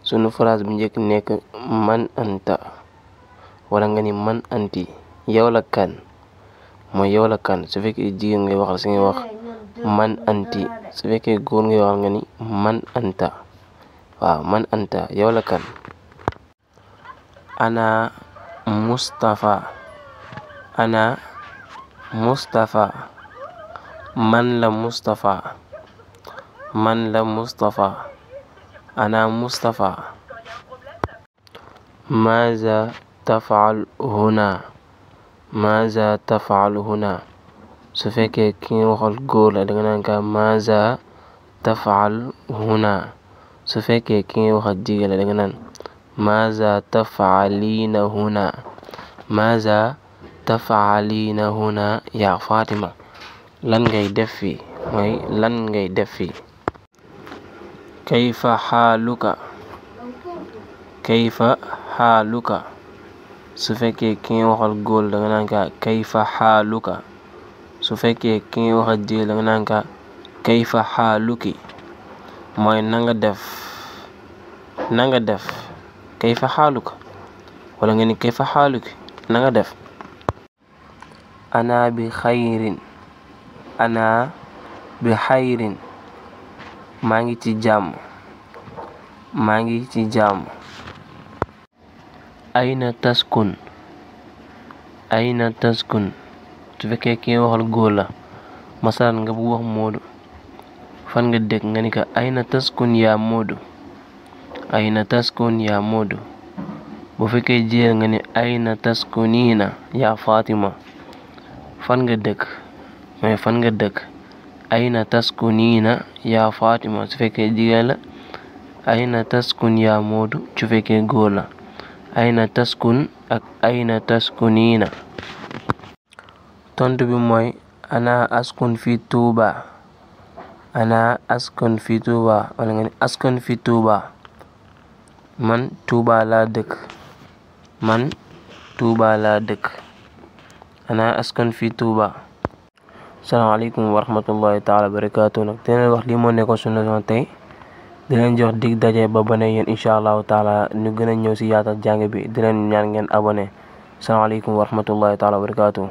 sunu phrase bu njëkk nekk man anta wala nga ni man anti yow la kan mooy yow la kan. su fekkee jigéen ngay waxal si ngay wax man anti. su fekkee góor ngay waxal nga ni man anta. waaw man anta yow la kan. ana Mustafa. ana Mustafa. man la Mustafa. man la Mustafa. ana Mustafa. maaza tafal huna. maaza tafal huna. su fekkee ki nga waxal góor la danga naan ka maaza tafal huna. su fekkee ki nga waxal jigéen la danga naan maaza tafalina huna. maaza tafalina huna yaa Fatima. lan ngay def fii mooy lan ngay def fii. kayfa xaaluka. kayfa xaaluka. su fekkee ki nga waxal góor danga naan ka kayfa xaaluka. su fekkee ki nga waxal jigéen danga naan ka kayfa xaaluki mooy nanga def. nanga def kayfa xaaluka wala nga ni kayfa xaaluki nanga def. ana bi xayrin. ana bi xayrin maa ngi ci jàmm. maa ngi ci jàmm. ayna taskun. ayna taskun su fekkee ki nga waxal góor la masalan nga bu wax Moodu fan nga dëkk nga ni ko ayna taskun yaa Moodu. ayna taskun yaa Moodu. bu fekkee jigéen nga ni ayna taskuniina yaa Fatima. fan nga dëkk mooy fan nga dëkk. ayna taskuniina yaa Fatima su fekkee jigéen la. ayna taskun yaa Moodu su fekkee góor la. ayna taskun ak ayna taskuniina. tontu bi mooy ana askun fi Tuuba. ana askun fi Tuuba wala nga ni askun fi Tuuba. man Tuuba laa dëkk. man Tuuba laa dëkk. ana askun fi Tuuba. salaamaaleykum wa rahmatullahi taala barakaatu. nag te leen wax lii moo nekkoon sunu leçon tey. di leen jox dig daje ba bane yéen incha allahu taala ñu gën a ñëw si yaatal jàng bi di leen ñaan ngeen abonné. salaamaaleykum wa rahmatullahi taala barakaatu.